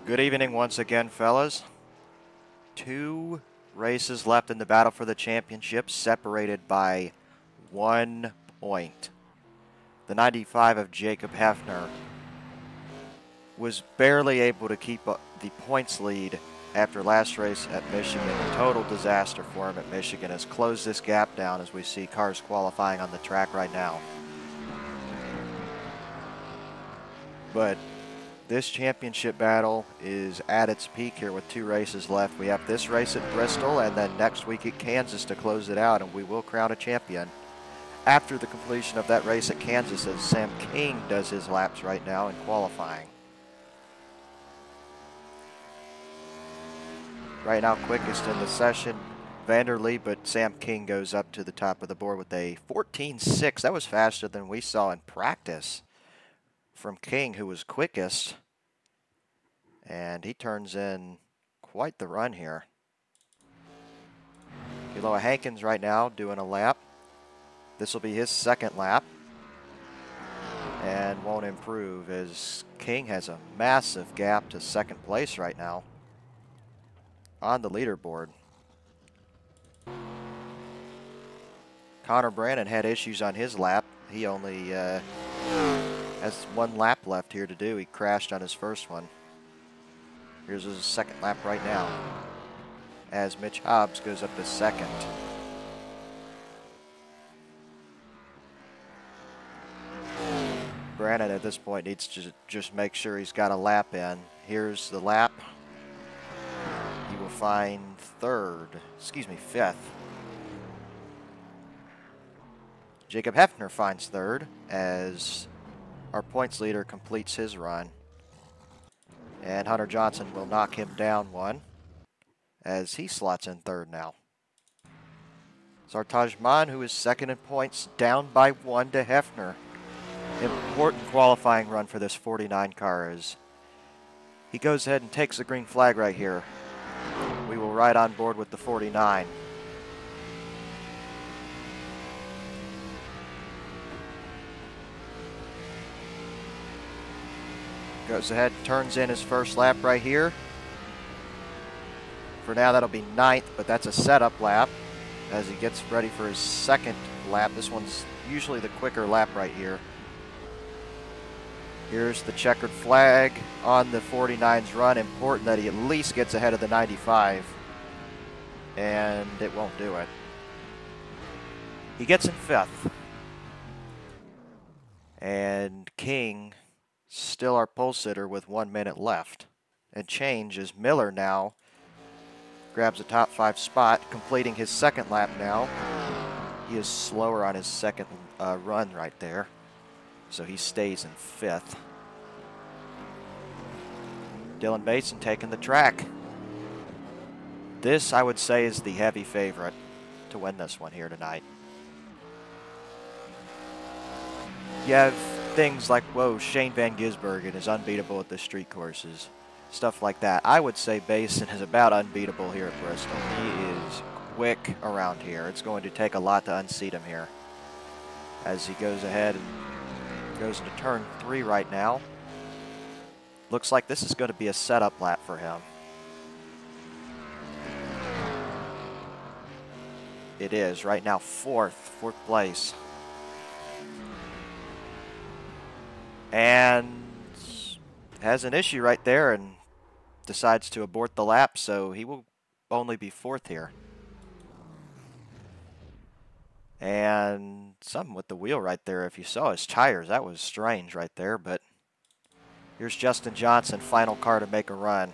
Good evening once again, fellas. 2 races left in the battle for the championship, separated by 1 point. The 95 of Jacob Hefner was barely able to keep up the points lead after last race at Michigan. A total disaster for him at Michigan has closed this gap down as we see cars qualifying on the track right now. But this championship battle is at its peak here with 2 races left. We have this race at Bristol and then next week at Kansas to close it out, and we will crown a champion after the completion of that race at Kansas, as Sam King does his laps right now in qualifying. Right now, quickest in the session, Vanderlee, but Sam King goes up to the top of the board with a 14.6. That was faster than we saw in practice from King, who was quickest, and he turns in quite the run here. Keloa Hankins right now doing a lap. This will be his 2nd lap and won't improve as King has a massive gap to 2nd place right now on the leaderboard. Connor Brannon had issues on his lap. He only has 1 lap left here to do. He crashed on his first one. Here's his 2nd lap right now as Mitch Hobbs goes up to 2nd. Brannon at this point needs to just make sure he's got a lap in. Here's the lap. He will find 5th. Jacob Hefner finds 3rd as our points leader completes his run. And Hunter Johnson will knock him down 1 as he slots in 3rd now. Sartaj Mann, who is 2nd in points, down by 1 to Hefner. Important qualifying run for this 49 car as he goes ahead and takes the green flag right here. We will ride on board with the 49. Goes ahead, turns in his first lap right here. For now, that'll be 9th, but that's a setup lap as he gets ready for his 2nd lap. This one's usually the quicker lap right here. Here's the checkered flag on the 49's run. Important that he at least gets ahead of the 95, and it won't do it. He gets in 5th. And King, still our pole sitter with 1 minute left. And change as Miller now grabs a top 5 spot, completing his 2nd lap now. He is slower on his 2nd run right there, so he stays in 5th. Dylan Bateson taking the track. This, I would say, is the heavy favorite to win this one here tonight. You have things like, whoa, Shane Van Gisbergen is unbeatable at the street courses. Stuff like that. I would say Basin is about unbeatable here at Bristol. He is quick around here. It's going to take a lot to unseat him here as he goes ahead and goes into turn 3 right now. Looks like this is going to be a setup lap for him. It is right now 4th place. And has an issue right there and decides to abort the lap, so he will only be 4th here. And something with the wheel right there. If you saw his tires, that was strange right there. But here's Justin Johnson, final car to make a run.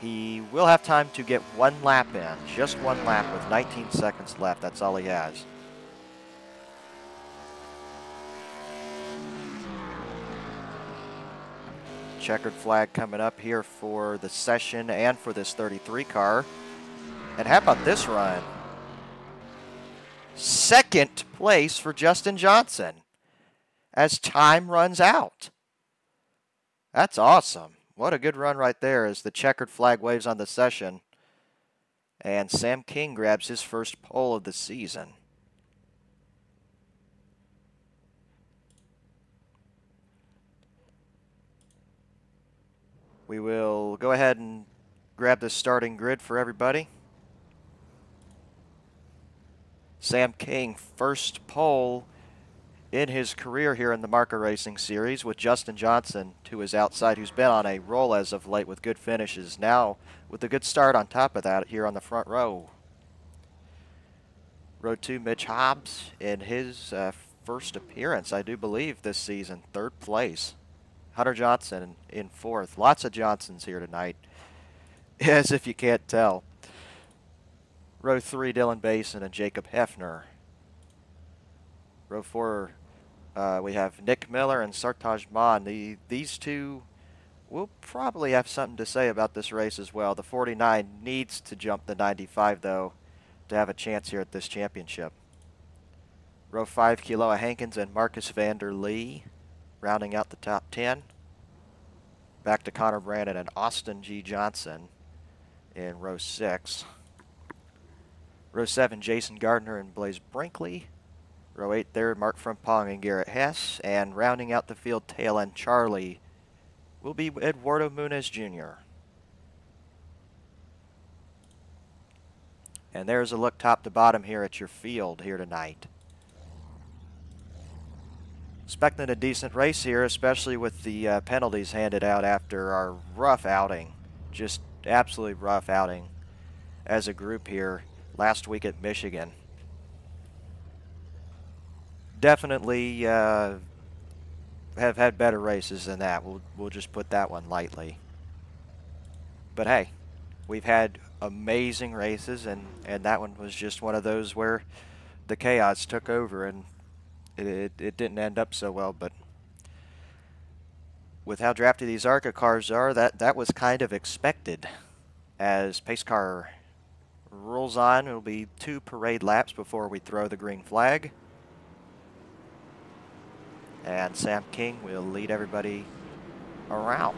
He will have time to get 1 lap in, just 1 lap with 19 seconds left. That's all he has. Checkered flag coming up here for the session and for this 33 car. And how about this run? 2nd place for Justin Johnson as time runs out. That's awesome. What a good run right there as the checkered flag waves on the session. And Sam King grabs his first pole of the season. We will go ahead and grab the starting grid for everybody. Sam King, first pole in his career here in the MARCA Racing Series, with Justin Johnson to his outside, who's been on a roll as of late with good finishes. Now with a good start on top of that here on the front row. Row 2, Mitch Hobbs in his first appearance, I do believe, this season, 3rd place. Hunter Johnson in 4th. Lots of Johnsons here tonight, as if you can't tell. Row 3, Dylan Basin and Jacob Hefner. Row 4, we have Nick Miller and Sartaj Maan. These two will probably have something to say about this race as well. The 49 needs to jump the 95, though, to have a chance here at this championship. Row 5, Keloa Hankins and Marcus Vander Lee, rounding out the top 10. Back to Connor Brandon and Austin G. Johnson in row 6. Row 7, Jason Gardner and Blaze Brinkley. Row 8 there, Mark Frimpong and Garrett Hess. And rounding out the field, tail end Charlie, will be Eduardo Munez Jr. And there's a look top to bottom here at your field here tonight. Expecting a decent race here, especially with the penalties handed out after our rough outing. Just absolutely rough outing as a group here last week at Michigan. Definitely have had better races than that. We'll just put that one lightly. But hey, we've had amazing races, and that one was just one of those where the chaos took over and it didn't end up so well. But with how drafty these ARCA cars are, that was kind of expected. As pace car rolls on, it'll be 2 parade laps before we throw the green flag. And Sam King will lead everybody around.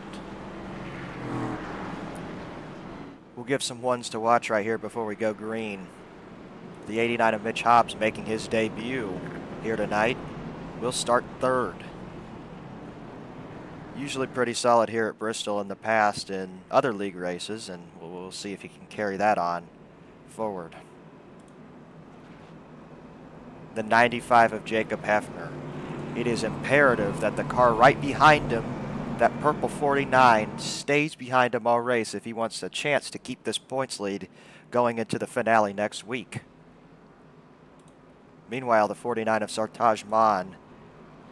We'll give some ones to watch right here before we go green. The 89 of Mitch Hobbs making his debut here tonight. We'll start 3rd. Usually pretty solid here at Bristol in the past in other league races, and we'll see if he can carry that on forward. The 95 of Jacob Hefner. It is imperative that the car right behind him, that purple 49, stays behind him all race if he wants a chance to keep this points lead going into the finale next week. Meanwhile, the 49 of Sartaj Maan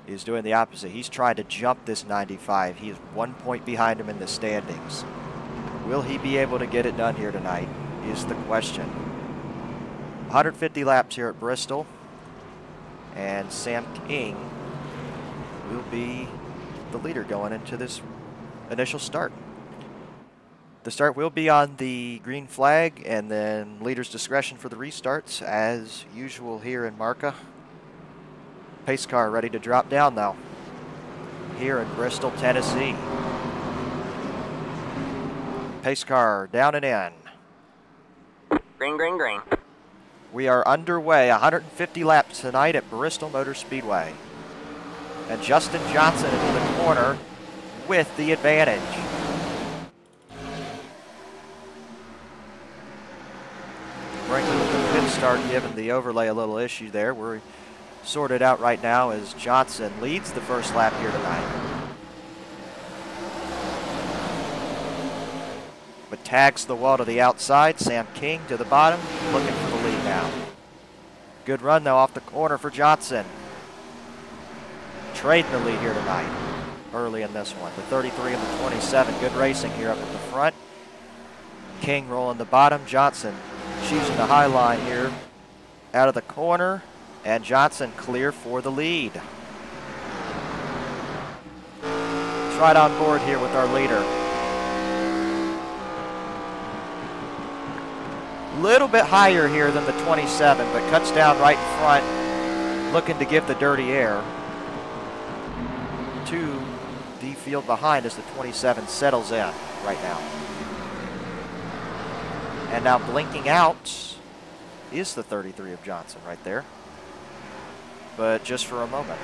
is doing the opposite. He's trying to jump this 95. He is 1 point behind him in the standings. Will he be able to get it done here tonight is the question. 150 laps here at Bristol, and Sam King will be the leader going into this initial start. The start will be on the green flag, and then leader's discretion for the restarts, as usual here in MARCA. Pace car ready to drop down now here in Bristol, Tennessee. Pace car down and in. Green, green, green. We are underway. 150 laps tonight at Bristol Motor Speedway. And Justin Johnson into the corner with the advantage. Brinkley with the pit start, giving the overlay a little issue there. We're sorted out right now as Johnson leads the first lap here tonight. But tags the wall to the outside. Sam King to the bottom, looking for the lead now. Good run though off the corner for Johnson. Trading the lead here tonight, early in this one. The 33 and the 27, good racing here up at the front. King rolling the bottom, Johnson choosing the high line here out of the corner, and Johnson clear for the lead. It's right on board here with our leader. Little bit higher here than the 27, but cuts down right in front, looking to give the dirty air to the field behind as the 27 settles in right now. And now blinking out is the 33 of Johnson right there, but just for a moment.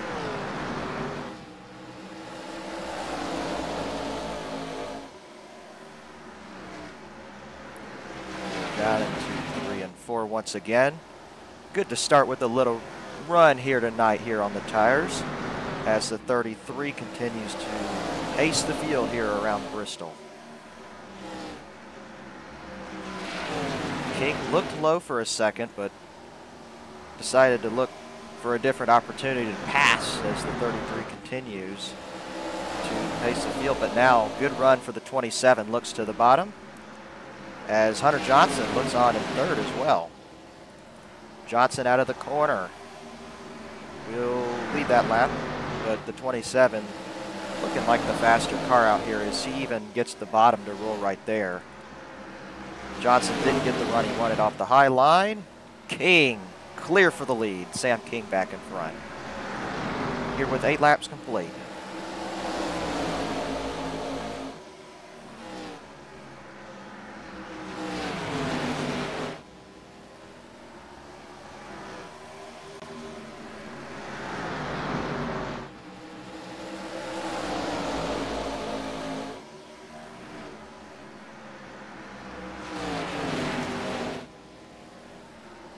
once again. Good to start with a little run here tonight here on the tires as the 33 continues to ace the field here around Bristol. King looked low for a second, but decided to look for a different opportunity to pass as the 33 continues to pace the field. But now, good run for the 27, looks to the bottom as Hunter Johnson looks on in third as well. Johnson out of the corner will lead that lap, but the 27 looking like the faster car out here as he even gets the bottom to roll right there. Johnson didn't get the run he wanted off the high line. King clear for the lead. Sam King back in front. Here with 8 laps complete.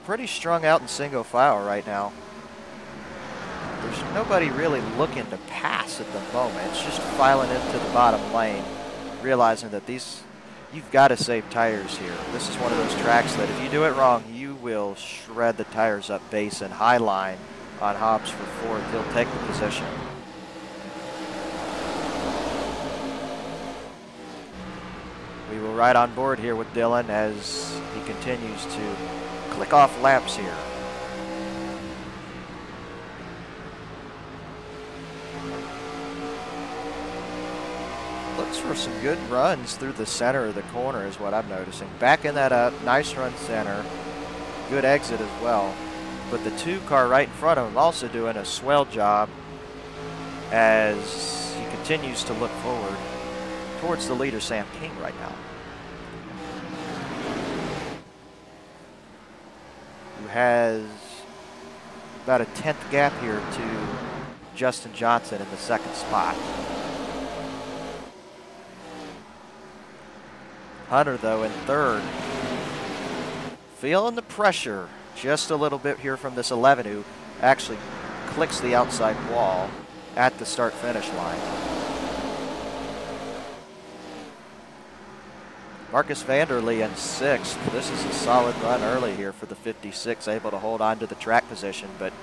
Pretty strung out in single file right now. There's nobody really looking to pass at the moment. It's just filing into the bottom lane, realizing that you've got to save tires here. This is one of those tracks that if you do it wrong, you will shred the tires up base and high line on Hobbs for 4th. He'll take the position. We will ride on board here with Dylan as he continues to click off laps here. Looks for some good runs through the center of the corner is what I'm noticing. Backing that up, nice run center, good exit as well. But the 2 car right in front of him also doing a swell job as he continues to look forward towards the leader, Sam King, right now. Has about a 10th gap here to Justin Johnson in the 2nd spot. Hunter, though, in 3rd. Feeling the pressure just a little bit here from this 11 who actually clicks the outside wall at the start-finish line. Marcus Vanderlee in 6th. This is a solid run early here for the 56, able to hold on to the track position, but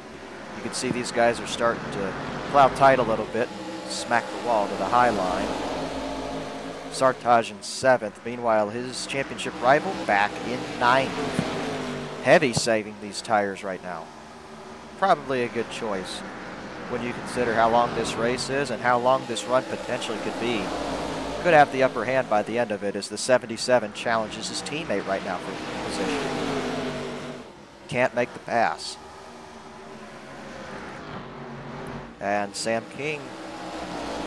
you can see these guys are starting to plow tight a little bit and smack the wall to the high line. Sartaj in 7th. Meanwhile, his championship rival back in 9th. Heavy saving these tires right now. Probably a good choice when you consider how long this race is and how long this run potentially could be. Could have the upper hand by the end of it as the 77 challenges his teammate right now for position. Can't make the pass. And Sam King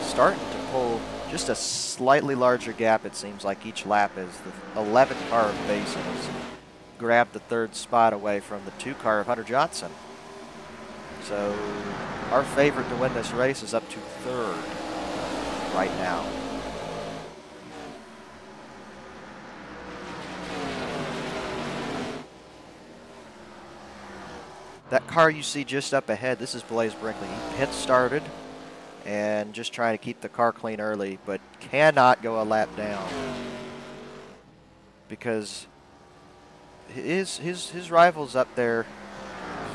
starting to pull just a slightly larger gap, it seems like, each lap as the 11 car of Basin has grabbed the 3rd spot away from the 2 car of Hunter Johnson. So our favorite to win this race is up to 3rd right now. That car you see just up ahead, this is Blaze Brinkley. He pit started and just trying to keep the car clean early, but cannot go a lap down because his rivals up there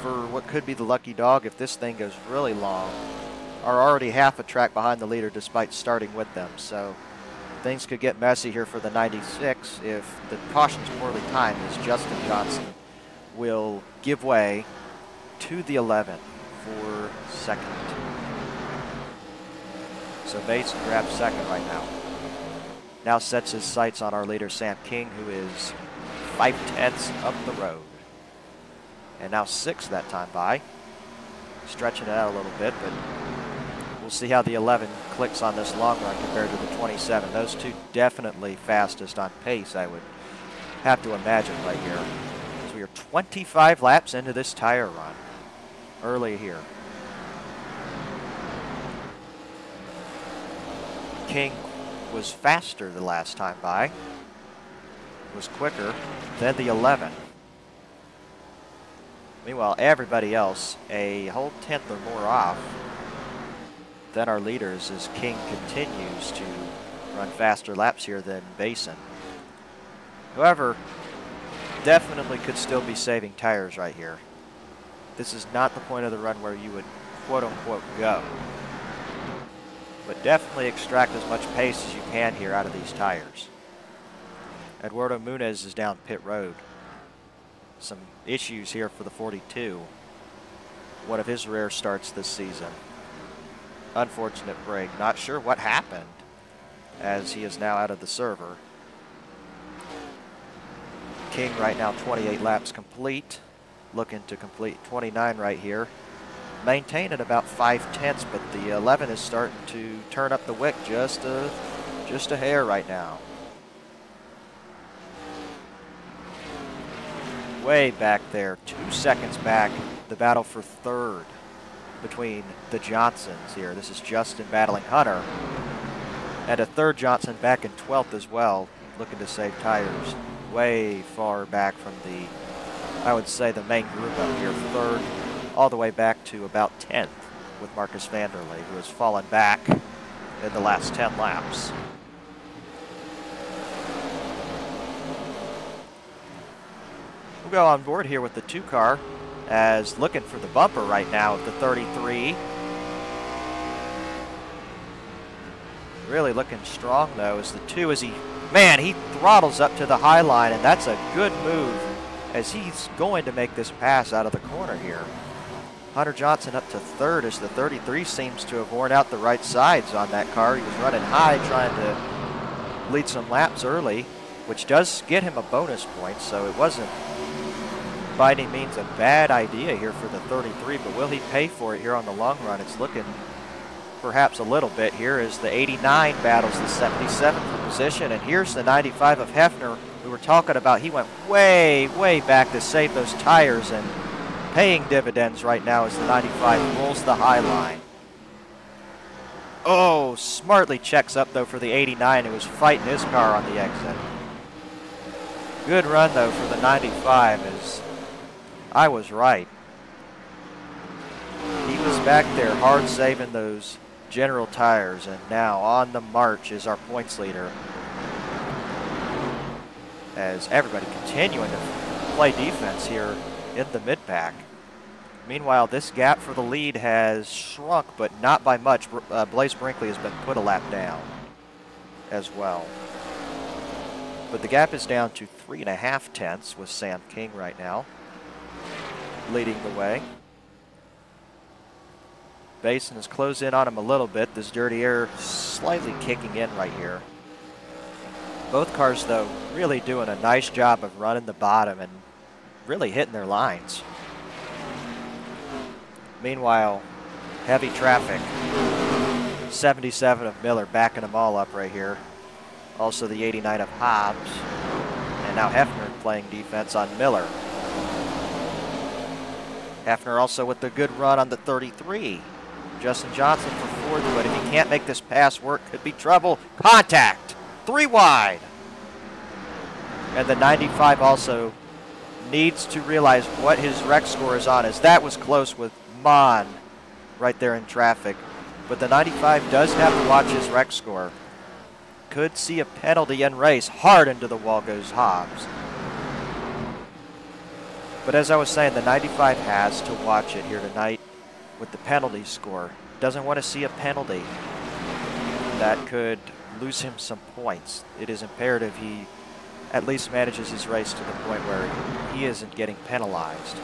for what could be the lucky dog if this thing goes really long are already half a track behind the leader despite starting with them. So things could get messy here for the 96 if the caution's poorly timed as Justin Johnson will give way to the 11 for 2nd. So Basin grabs 2nd right now. Now sets his sights on our leader Sam King, who is 5/10 up the road. And now 6th that time by. Stretching it out a little bit, but we'll see how the 11 clicks on this long run compared to the 27. Those 2 definitely fastest on pace, I would have to imagine right here. So we are 25 laps into this tire run early here. King was faster the last time by, was quicker than the 11. Meanwhile, everybody else a whole tenth or more off than our leaders as King continues to run faster laps here than Basin. However, definitely could still be saving tires right here. This is not the point of the run where you would quote-unquote go. But definitely extract as much pace as you can here out of these tires. Eduardo Munez is down pit road. Some issues here for the 42. One of his rare starts this season. Unfortunate break. Not sure what happened as he is now out of the server. King right now 28 laps complete. Looking to complete 29 right here. Maintain at about 5/10, but the 11 is starting to turn up the wick just a hair right now. Way back there, 2 seconds back, the battle for third between the Johnsons here. This is Justin battling Hunter. And a third Johnson back in 12th as well, looking to save tires. Way far back from the, I would say, the main group up here. Third, all the way back to about 10th with Marcus Vanderlei, who has fallen back in the last 10 laps. We'll go on board here with the 2 car as looking for the bumper right now of the 33. Really looking strong though as the 2 as he throttles up to the high line, and that's a good move as he's going to make this pass out of the corner here. Hunter Johnson up to third as the 33 seems to have worn out the right sides on that car. He was running high trying to lead some laps early, which does get him a bonus point, so it wasn't by any means a bad idea here for the 33, but will he pay for it here on the long run? It's looking perhaps a little bit here as the 89 battles the 77 for position, and here's the 95 of Hefner who we're talking about. He went way back to save those tires, and paying dividends right now as the 95 rolls the high line. Oh, smartly checks up though for the 89 who was fighting his car on the exit. Good run though for the 95 as I was right. He was back there hard saving those General tires, and now on the march is our points leader. As everybody continuing to play defense here in the mid-pack. Meanwhile, this gap for the lead has shrunk, but not by much. Blaze Brinkley has been put a lap down as well. But the gap is down to 3.5 tenths with Sam King right now leading the way. Basin has closed in on him a little bit. This dirty air slightly kicking in right here. Both cars, though, really doing a nice job of running the bottom and really hitting their lines. Meanwhile, heavy traffic. 77 of Miller backing them all up right here. Also the 89 of Hobbs. And now Hefner playing defense on Miller. Hefner also with the good run on the 33. Justin Johnson for fourth, but if he can't make this pass work, could be trouble. Contact! 3 wide. And the 95 also needs to realize what his rec score is on, as that was close with Mon right there in traffic. But the 95 does have to watch his rec score. Could see a penalty in race. Hard into the wall goes Hobbs. But as I was saying, the 95 has to watch it here tonight with the penalty score. Doesn't want to see a penalty that could lose him some points. It is imperative he at least manages his race to the point where he isn't getting penalized.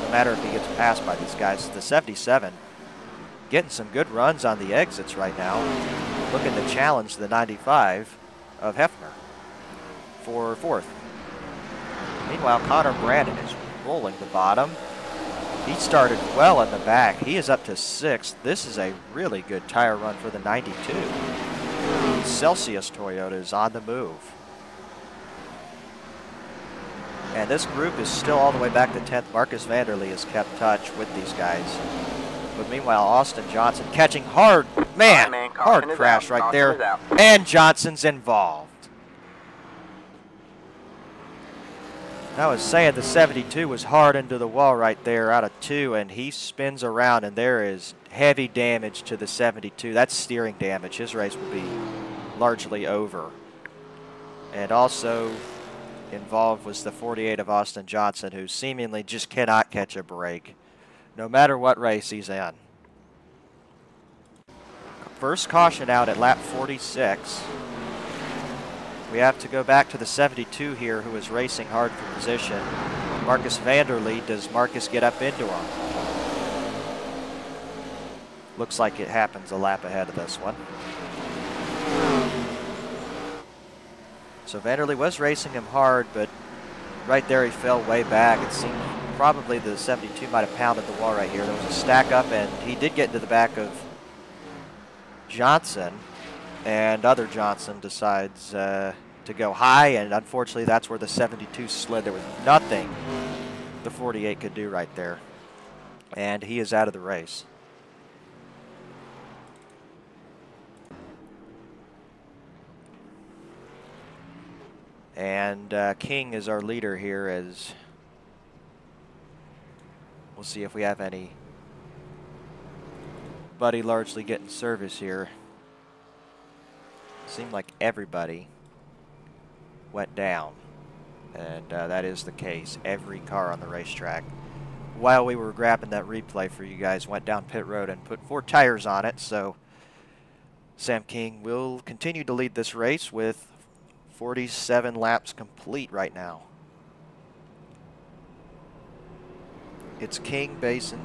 No matter if he gets passed by these guys. The 77 getting some good runs on the exits right now. Looking to challenge the 95 of Hefner for fourth. Meanwhile, Connor Brandon is rolling the bottom. He started well in the back. He is up to 6th. This is a really good tire run for the 92. The Celsius Toyota is on the move. And this group is still all the way back to 10th. Marcus Vanderlei has kept touch with these guys. But meanwhile, Austin Johnson catching hard. Man, hard crash right there. And Johnson's involved. I was saying the 72 was hard into the wall right there out of 2, and he spins around, and there is heavy damage to the 72. That's steering damage. His race will be largely over. And also involved was the 48 of Austin Johnson, who seemingly just cannot catch a break, no matter what race he's in. First caution out at lap 46. We have to go back to the 72 here, who is racing hard for position. Marcus Vanderleet. Does Marcus get up into him? Looks like it happens a lap ahead of this one. So Vanderleet was racing him hard, but right there he fell way back. It seemed probably the 72 might have pounded the wall right here. There was a stack up, and he did get into the back of Johnson, and other Johnson decides to go high, and unfortunately that's where the 72 slid. There was nothing the 48 could do right there, and he is out of the race. And King is our leader here, as we'll see if we have any buddy largely getting service here. Seemed like everybody went down, and that is the case. Every car on the racetrack, while we were grabbing that replay for you guys, went down pit road and put 4 tires on it. So Sam King will continue to lead this race with 47 laps complete right now. It's King, Basin,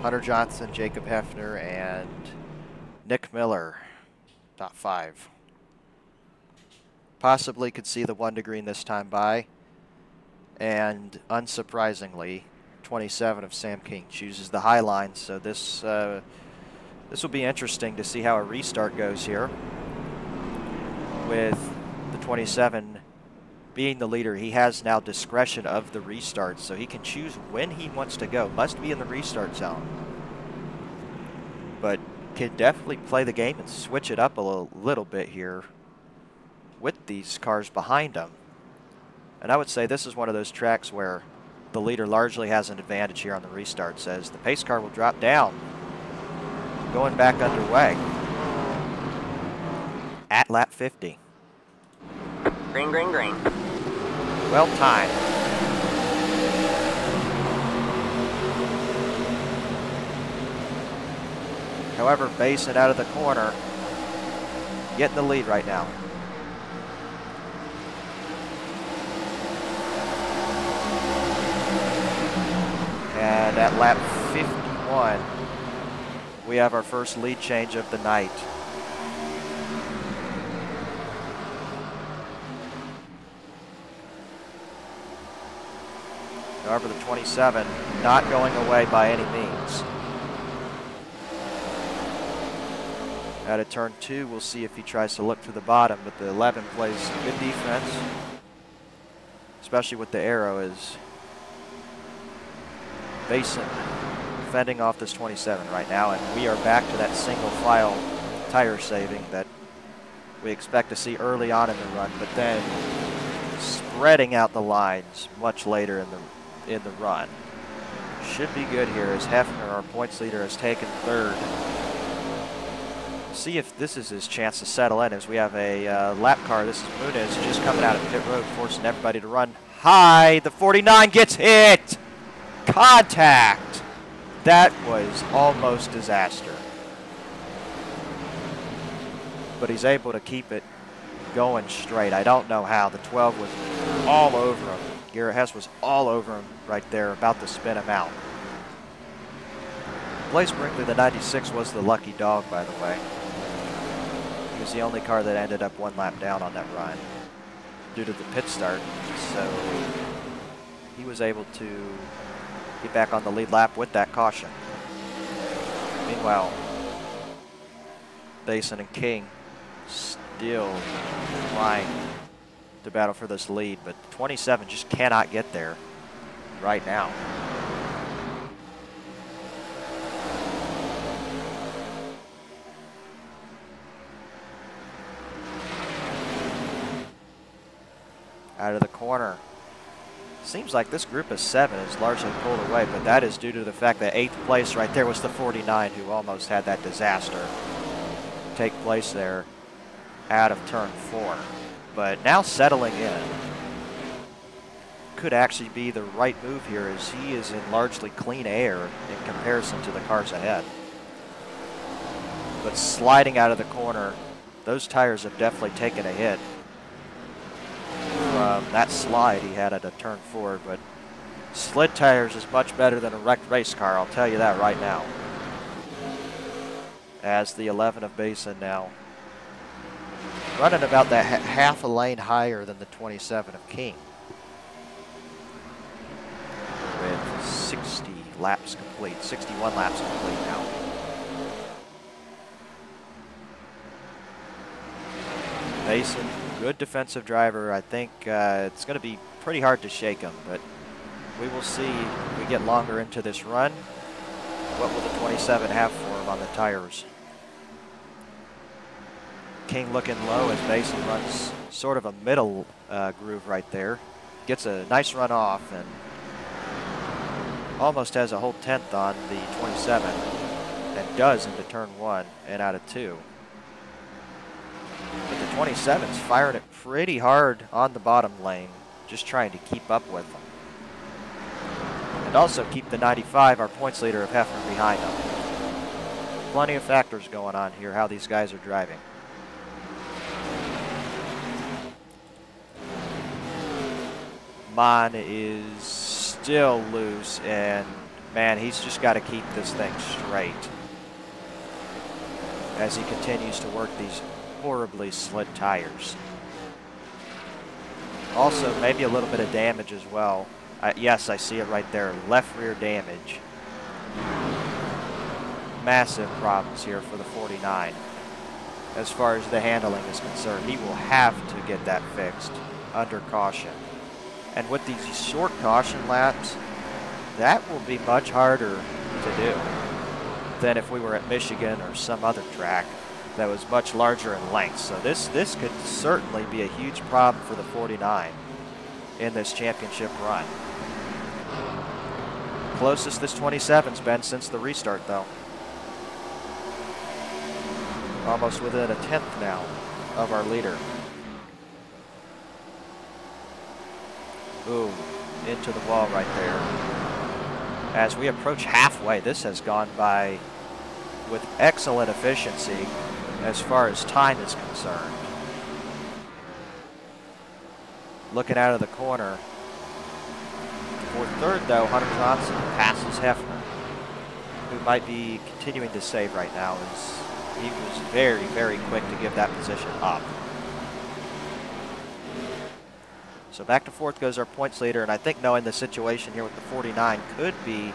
Hunter Johnson, Jacob Hefner, and Nick Miller, top 5. Possibly could see the 1 to green this time by, and unsurprisingly, 27 of Sam King chooses the high line. So this will be interesting to see how a restart goes here. With the 27 being the leader, he has now discretion of the restart, so he can choose when he wants to go. Must be in the restart zone, but can definitely play the game and switch it up a little bit here with these cars behind him. And I would say this is one of those tracks where the leader largely has an advantage here on the restarts, as the pace car will drop down, going back underway at lap 50. Green, green, green. Well timed. However, Basin out of the corner, getting the lead right now. And at lap 51, we have our first lead change of the night. However, the 27 not going away by any means. Out of turn 2, we'll see if he tries to look to the bottom, but the 11 plays good defense, especially with the arrow, as Basin fending off this 27 right now, and we are back to that single file tire saving that we expect to see early on in the run, but then spreading out the lines much later in the run. Should be good here, as Hefner, our points leader, has taken 3rd. See if this is his chance to settle in, as we have a lap car. This is Muniz just coming out of pit road, forcing everybody to run high. The 49 gets hit. Contact. That was almost disaster. But he's able to keep it going straight. I don't know how. The 12 was all over him. Garrett Hess was all over him right there, about to spin him out. Blaze Brinkley, the 96, was the lucky dog, by the way. He was the only car that ended up 1 lap down on that run due to the pit start. So he was able to get back on the lead lap with that caution. Meanwhile, Basin and King still trying to battle for this lead, but 27 just cannot get there right now. Out of the corner, Seems like this group of 7 is largely pulled away, but that is due to the fact that 8th place right there was the 49 who almost had that disaster take place there out of turn 4. But now settling in could actually be the right move here, as he is in largely clean air in comparison to the cars ahead. But sliding out of the corner, those tires have definitely taken a hit from that slide he had at a turn 4. But slid tires is much better than a wrecked race car, I'll tell you that right now. As the 11 of Basin now running about that half a lane higher than the 27 of King, with 60 laps complete, 61 laps complete now. Basin, good defensive driver. I think it's going to be pretty hard to shake him, but we will see if we get longer into this run. What will the 27 have for him on the tires? King looking low as Basin runs sort of a middle groove right there. Gets a nice run off and almost has a whole tenth on the 27 and does into turn 1 and out of 2. But the 27's firing it pretty hard on the bottom lane, just trying to keep up with them. And also keep the 95, our points leader, of Hefner behind them. Plenty of factors going on here, how these guys are driving. Mon is still loose, and man, he's just got to keep this thing straight as he continues to work these horribly slid tires. Also, maybe a little bit of damage as well. Yes, I see it right there, left rear damage. Massive problems here for the 49 as far as the handling is concerned. He will have to get that fixed under caution. And with these short caution laps, that will be much harder to do than if we were at Michigan or some other track that was much larger in length. So this could certainly be a huge problem for the 49 in this championship run. Closest this 27's been since the restart, though. Almost within a tenth now of our leader. Ooh, into the wall right there. As we approach halfway, this has gone by with excellent efficiency as far as time is concerned. Looking out of the corner. For third, though, Hunter Johnson passes Hefner, who might be continuing to save right now, as he was very, very quick to give that position up. So back to fourth goes our points leader, and I think knowing the situation here with the 49 could be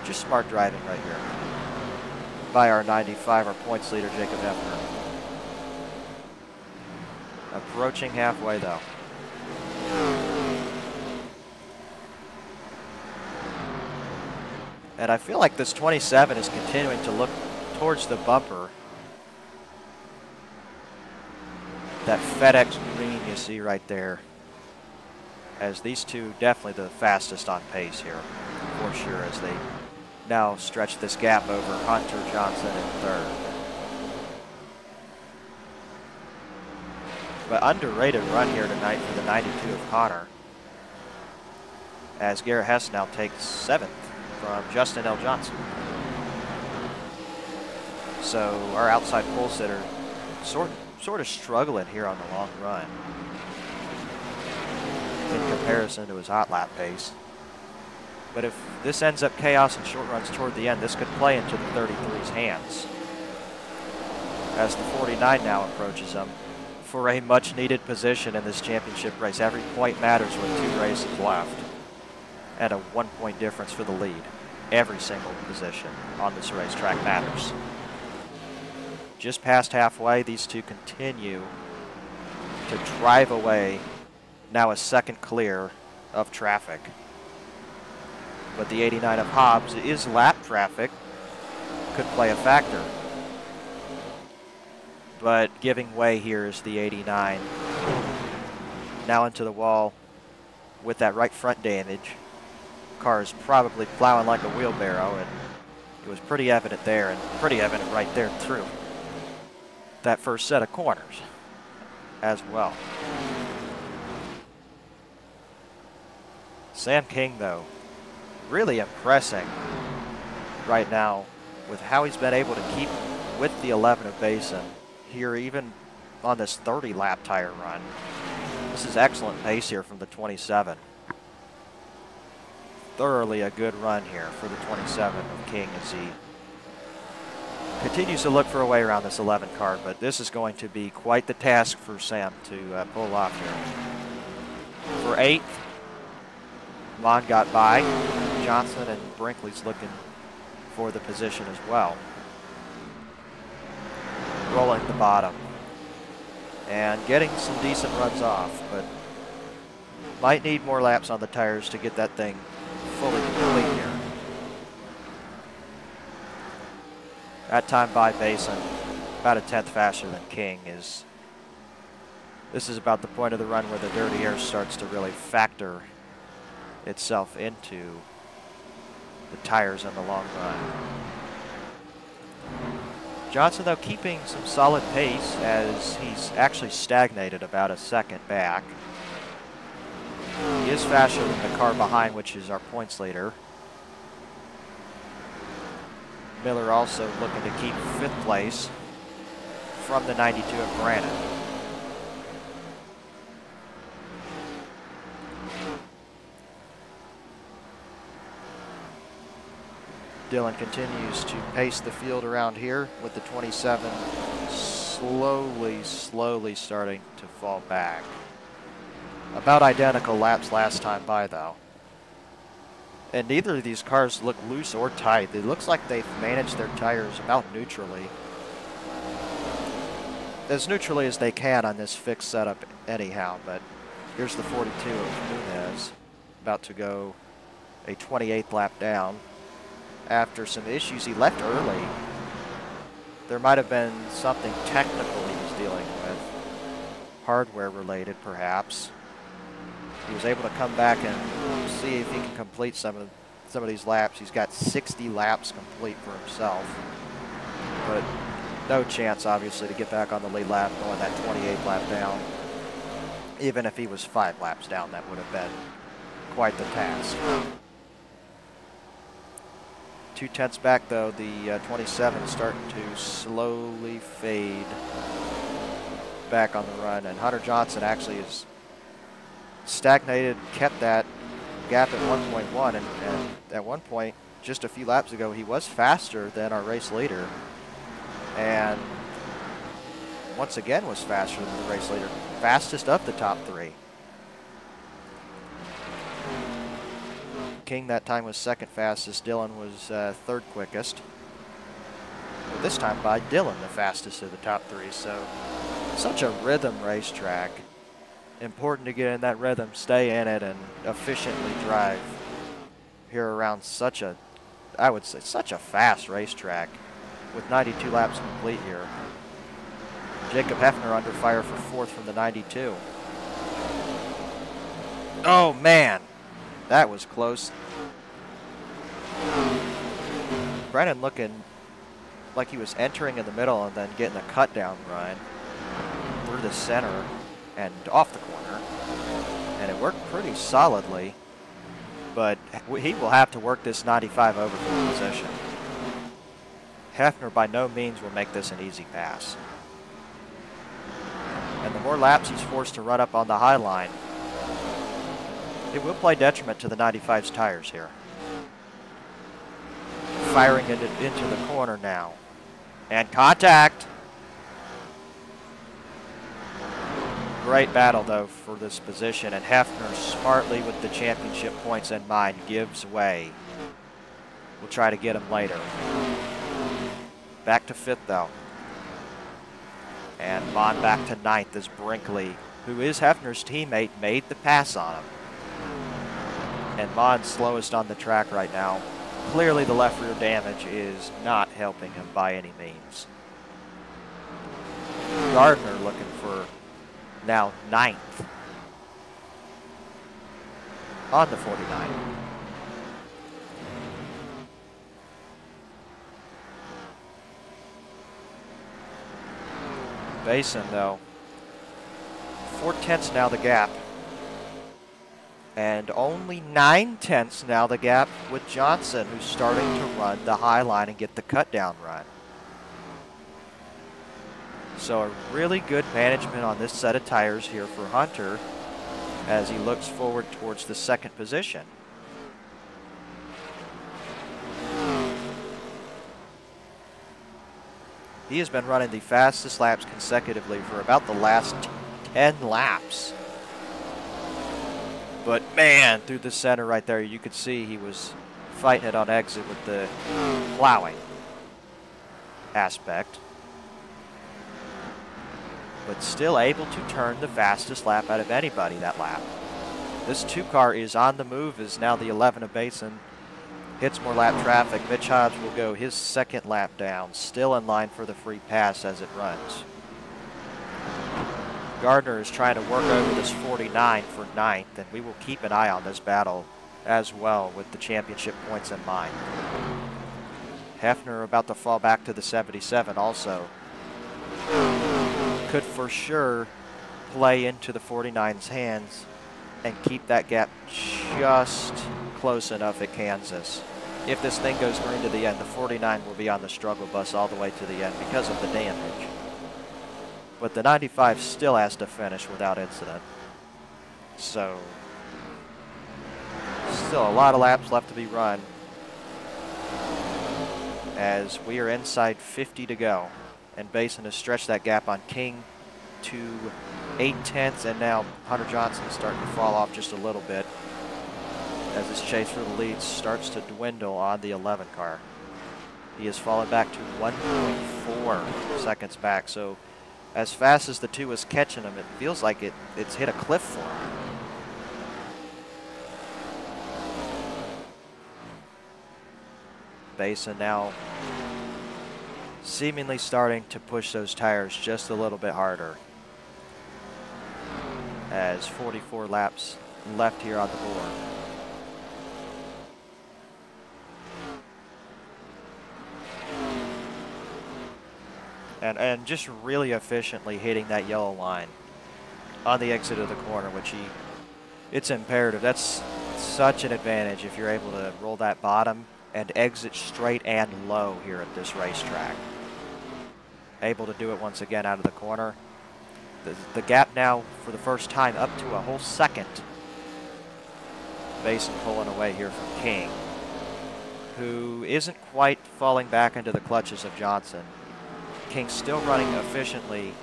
just smart driving right here by our 95, our points leader, Jacob Hefner. Approaching halfway, though. And I feel like this 27 is continuing to look towards the bumper. That FedEx green you see right there. As these two definitely the fastest on pace here, for sure, as they now stretch this gap over Hunter Johnson in third. But underrated run here tonight for the 92 of Connor, as Garrett Hess now takes 7th from Justin L. Johnson. So our outside pole sitter sort of struggling here on the long run in comparison to his hot lap pace. But if this ends up chaos and short runs toward the end, this could play into the 33's hands, as the 49 now approaches him for a much needed position in this championship race. Every point matters with 2 races left, and a 1-point difference for the lead. Every single position on this racetrack matters. Just past halfway, these two continue to drive away. Now a second clear of traffic. But the 89 of Hobbs is lap traffic, could play a factor. But giving way here is the 89. Now into the wall with that right front damage. Car is probably plowing like a wheelbarrow, and it was pretty evident there, and pretty evident right there through that first set of corners as well. Sam King, though, really impressing right now with how he's been able to keep with the 11 of Basin here, even on this 30-lap tire run. This is excellent pace here from the 27. Thoroughly a good run here for the 27 of King as he continues to look for a way around this 11 car, but this is going to be quite the task for Sam to pull off here. For 8th, Mon got by. Johnson and Brinkley's looking for the position as well. Rolling the bottom and getting some decent runs off, but might need more laps on the tires to get that thing fully complete here. That time by Basin, about a 10th faster than King. This is about the point of the run where the dirty air starts to really factor itself into the tires in the long run. Johnson, though, keeping some solid pace as he's actually stagnated about a second back. He is faster than the car behind, which is our points leader. Miller also looking to keep 5th place from the 92 of Brandon. Dillon continues to pace the field around here with the 27 slowly starting to fall back. About identical laps last time by, though. And neither of these cars look loose or tight. It looks like they've managed their tires about neutrally. As neutrally as they can on this fixed setup anyhow, but here's the 42 of Nunez, about to go a 28th lap down. After some issues, he left early. There might have been something technical he was dealing with, hardware related perhaps. He was able to come back and see if he can complete some of these laps. He's got 60 laps complete for himself, but no chance obviously to get back on the lead lap going that 28th lap down. Even if he was 5 laps down, that would have been quite the task. 2/10 back, though, the 27 starting to slowly fade back on the run, and Hunter Johnson actually is stagnated, kept that gap at 1.1, and at one point, just a few laps ago, he was faster than our race leader, and once again was faster than the race leader, fastest of the top 3. King that time was 2nd fastest. Dillon was 3rd quickest. But this time by Dillon, the fastest of the top 3. So such a rhythm racetrack. Important to get in that rhythm, stay in it, and efficiently drive here around such a, I would say, such a fast racetrack with 92 laps complete here. Jacob Hefner under fire for 4th from the 92. Oh man, that was close. Brennan looking like he was entering in the middle and then getting a cut down run through the center and off the corner, and it worked pretty solidly, but he will have to work this 95 over for the position. Hefner by no means will make this an easy pass, and the more laps he's forced to run up on the high line, it will play detriment to the 95's tires here. Firing into the corner now, and contact. Great battle, though, for this position, and Hefner, smartly with the championship points in mind, gives way. We'll try to get him later. Back to 5th, though. And Mon back to 9th as Brinkley, who is Hefner's teammate, made the pass on him. And Mon's slowest on the track right now. Clearly the left rear damage is not helping him by any means. Gardner looking for now 9th. on the 49. Basin, though, 4/10 now the gap. And only 9/10 now the gap with Johnson, who's starting to run the high line and get the cut down run. So a really good management on this set of tires here for Hunter as he looks forward towards the second position. He has been running the fastest laps consecutively for about the last 10 laps. But man, through the center right there, you could see he was fighting it on exit with the plowing aspect. But still able to turn the fastest lap out of anybody that lap. This 2 car is on the move, is now the 11 of Basin. Hits more lap traffic. Mitch Hobbs will go his second lap down, still in line for the free pass as it runs. Gardner is trying to work over this 49 for 9th, and we will keep an eye on this battle as well with the championship points in mind. Hefner about to fall back to the 77 also. Could for sure play into the 49's hands and keep that gap just close enough at Kansas. If this thing goes green to the end, the 49 will be on the struggle bus all the way to the end because of the damage. But the 95 still has to finish without incident. So, still a lot of laps left to be run as we are inside 50 to go. And Basin has stretched that gap on King to 8/10, and now Hunter Johnson is starting to fall off just a little bit as his chase for the lead starts to dwindle on the 11 car. He has fallen back to 1.4 seconds back, so as fast as the 2 is catching him, it feels like it's hit a cliff for him. Basin now seemingly starting to push those tires just a little bit harder as 44 laps left here on the board. And just really efficiently hitting that yellow line on the exit of the corner, which it's imperative. That's such an advantage if you're able to roll that bottom and exit straight and low here at this racetrack. Able to do it once again out of the corner. The gap now for the first time up to a whole second. Basin pulling away here from King, who isn't quite falling back into the clutches of Johnson. King still running efficiently,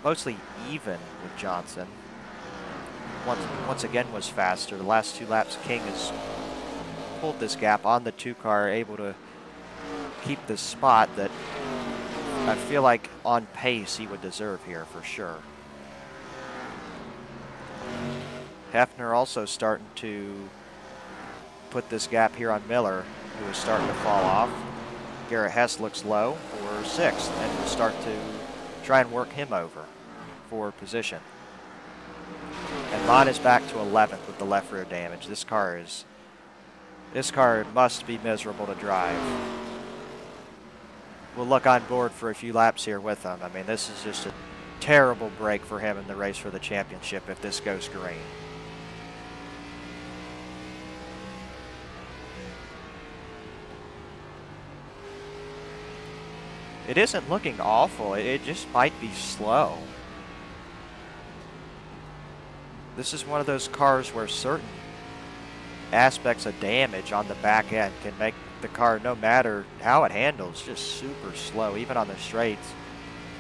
mostly even with Johnson. Once again was faster. The last 2 laps, King has pulled this gap on the 2 car, able to keep this spot that I feel like on pace he would deserve here for sure. Hefner also starting to put this gap here on Miller, who is starting to fall off. Garrett Hess looks low for 6th and will start to try and work him over for position. And Mott is back to 11th with the left rear damage. This car must be miserable to drive. We'll look on board for a few laps here with him. I mean, this is just a terrible break for him in the race for the championship if this goes green. It isn't looking awful. It just might be slow. This is one of those cars where certain aspects of damage on the back end can make the car, no matter how it handles, just super slow, even on the straights.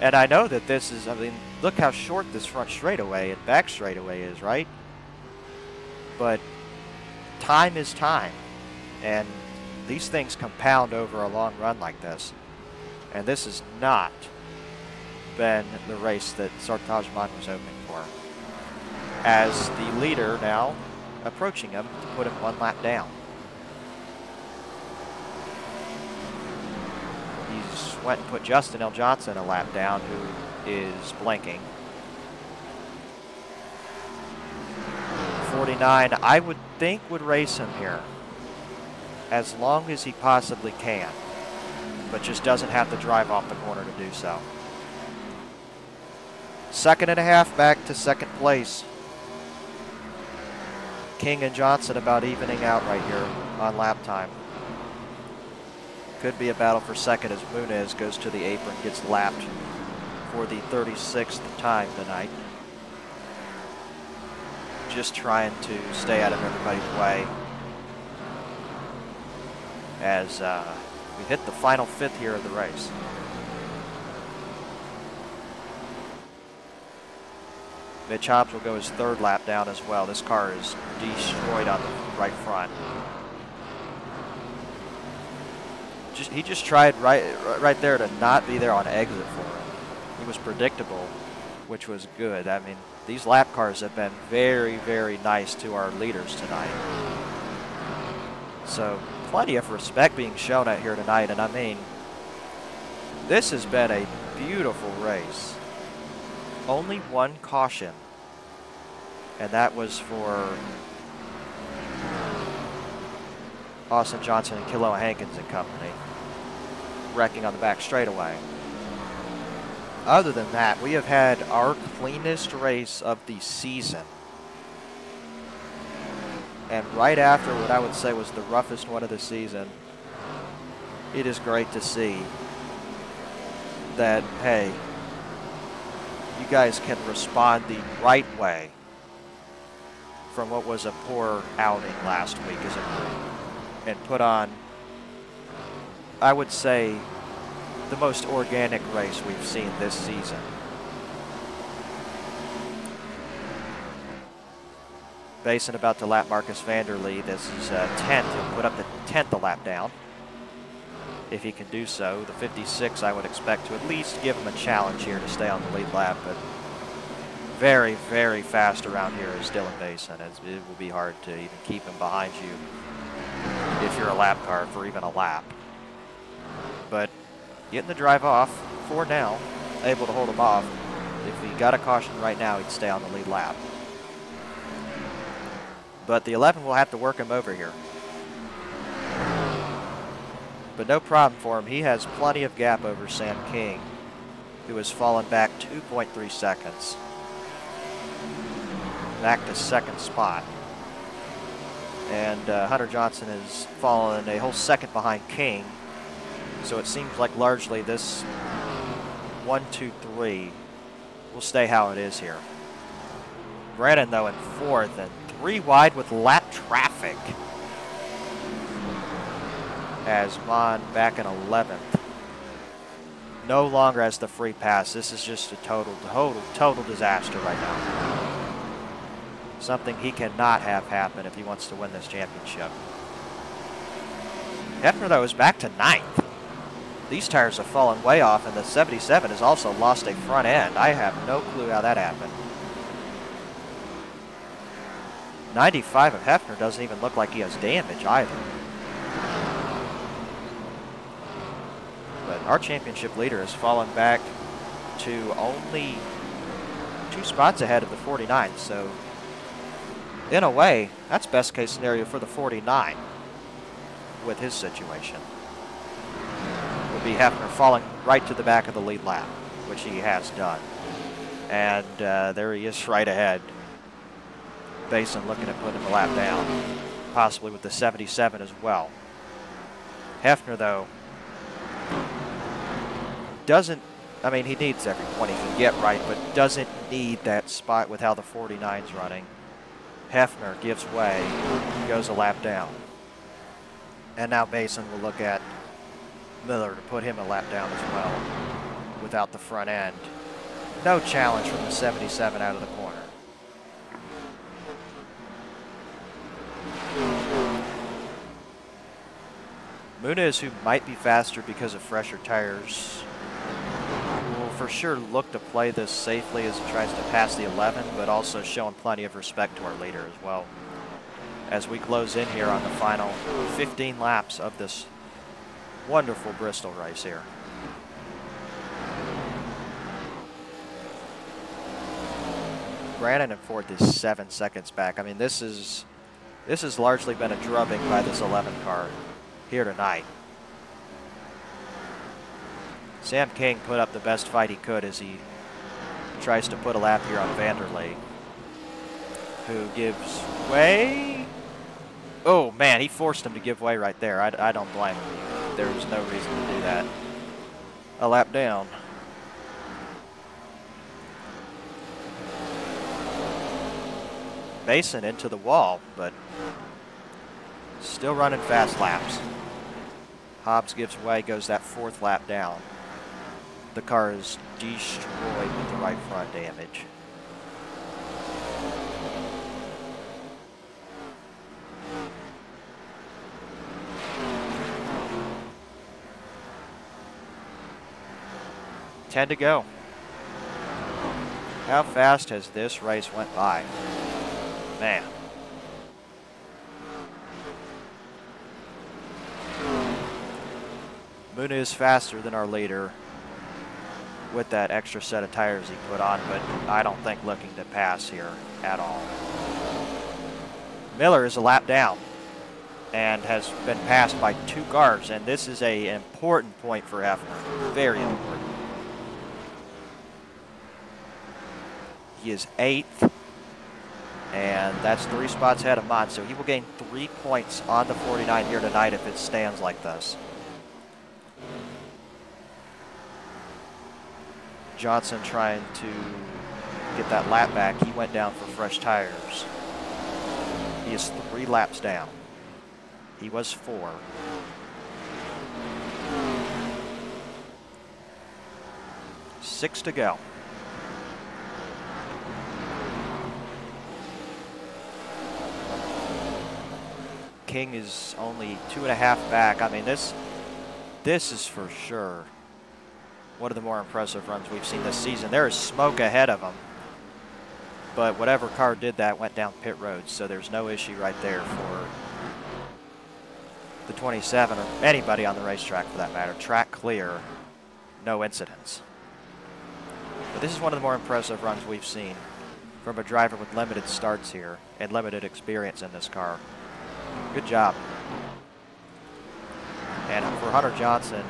And I know that this is, I mean, look how short this front straightaway and back straightaway is, right? But time is time. And these things compound over a long run like this. And this has not been the race that Sartaj Mann was hoping for. As the leader now approaching him to put him 1 lap down. He's went and put Justin L. Johnson a lap down, who is blinking. 49, I would think, would race him here as long as he possibly can, but just doesn't have to drive off the corner to do so. 2.5 back to second place. King and Johnson about evening out right here on lap time. Could be a battle for second as Muniz goes to the apron, gets lapped for the 36th time tonight. Just trying to stay out of everybody's way as we hit the final fifth here of the race. Mitch Hobbs will go his third lap down as well. This car is destroyed on the right front. He just tried right there to not be there on exit for him. He was predictable, which was good. I mean, these lap cars have been very, very nice to our leaders tonight. So plenty of respect being shown out here tonight. And I mean, this has been a beautiful race. Only one caution, and that was for Austin Johnson and Kilo Hankins and company, wrecking on the back straightaway. Other than that, we have had our cleanest race of the season. And right after what I would say was the roughest one of the season, it is great to see that, hey, you guys can respond the right way from what was a poor outing last week as a group and put on, I would say, the most organic race we've seen this season. Basin about to lap Marcus Vanderlee. This is 10th. He'll put up the 10th lap down if he can do so. The 56 I would expect to at least give him a challenge here to stay on the lead lap, but very, very fast around here is Dylan Basin. It will be hard to even keep him behind you if you're a lap car for even a lap. But getting the drive off for now, able to hold him off. If he got a caution right now, he'd stay on the lead lap. But the 11 will have to work him over here. But no problem for him. He has plenty of gap over Sam King, who has fallen back 2.3 seconds. Back to second spot. And Hunter Johnson has fallen a whole second behind King. So it seems like largely this 1, 2, 3 will stay how it is here. Brennan, though, in fourth and 3 wide with lap traffic. As Vaughn back in 11th. No longer has the free pass. This is just a total disaster right now. Something he cannot have happen if he wants to win this championship. Hefner, though, is back to 9th. These tires have fallen way off, and the 77 has also lost a front end. I have no clue how that happened. 95 of Hefner doesn't even look like he has damage either. But our championship leader has fallen back to only 2 spots ahead of the 49. So, in a way, that's best case scenario for the 49 with his situation. Would be Hefner falling right to the back of the lead lap, which he has done. And there he is right ahead. Basin looking at putting the lap down, possibly with the 77 as well. Hefner, though, doesn't, I mean, he needs every point he can get right, but doesn't need that spot with how the 49's running. Hefner gives way, goes a lap down. And now Basin will look at Miller to put him a lap down as well without the front end. No challenge from the 77 out of the corner. Muniz, who might be faster because of fresher tires, will for sure look to play this safely as he tries to pass the 11, but also showing plenty of respect to our leader as well. As we close in here on the final 15 laps of this wonderful Bristol race here. Brandon in fourth is 7 seconds back. I mean, this has largely been a drubbing by this 11 car here tonight. Sam King put up the best fight he could as he tries to put a lap here on Vanderlei, who gives way. Oh man, he forced him to give way right there. I don't blame him. There was no reason to do that. A lap down. Basin into the wall, but still running fast laps. Hobbs gives way, goes that 4th lap down. The car is destroyed with the right front damage. Ten to go. How fast has this race went by? Man. Muna is faster than our leader with that extra set of tires he put on, but I don't think looking to pass here at all. Miller is a lap down and has been passed by 2 cars, and this is an important point for Hefner. Very important. He is 8th, and that's 3 spots ahead of Mont, so he will gain 3 points on the 49 here tonight if it stands like this. Johnson trying to get that lap back. He went down for fresh tires. He is 3 laps down. He was 4. Six to go. King is only 2.5 back. I mean, this is for sure one of the more impressive runs we've seen this season. There is smoke ahead of him, but whatever car did that went down pit road, so there's no issue right there for the 27 or anybody on the racetrack for that matter. Track clear, no incidents. But this is one of the more impressive runs we've seen from a driver with limited starts here and limited experience in this car. Good job. And for Hunter Johnson,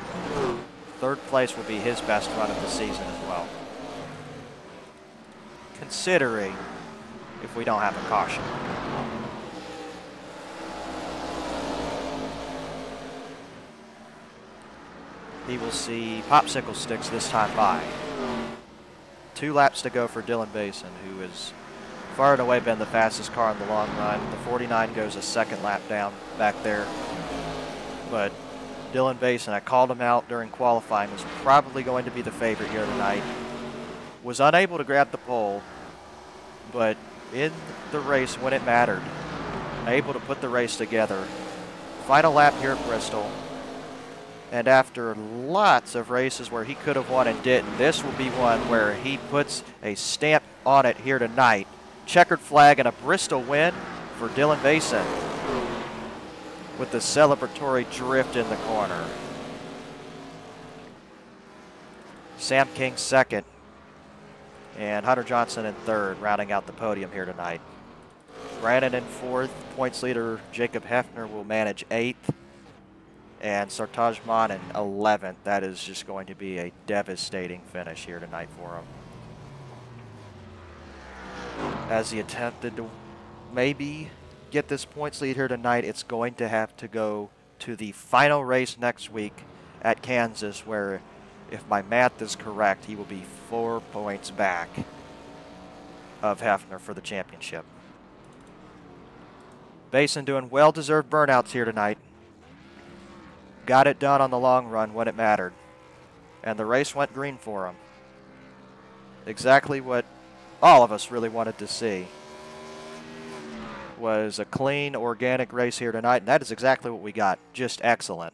3rd place will be his best run of the season as well, considering if we don't have a caution. He will see popsicle sticks this time by. 2 laps to go for Dylan Basin, who has far and away been the fastest car in the long run. The 49 goes a 2nd lap down back there. But Dylan Basin, I called him out during qualifying, was probably going to be the favorite here tonight. Was unable to grab the pole, but in the race when it mattered, able to put the race together. Final lap here at Bristol. And after lots of races where he could have won and didn't, this will be one where he puts a stamp on it here tonight. Checkered flag and a Bristol win for Dylan Basin with the celebratory drift in the corner. Sam King 2nd and Hunter Johnson in 3rd, rounding out the podium here tonight. Brandon in 4th, points leader Jacob Hefner will manage 8th, and Sartaj Maan in 11th. That is just going to be a devastating finish here tonight for him, as he attempted to maybe get this points lead here tonight. It's going to have to go to the final race next week at Kansas, where, if my math is correct, he will be 4 points back of Hefner for the championship. Basin doing well-deserved burnouts here tonight. Got it done on the long run when it mattered, and the race went green for him. Exactly what all of us really wanted to see was a clean, organic race here tonight, and that is exactly what we got. Just excellent.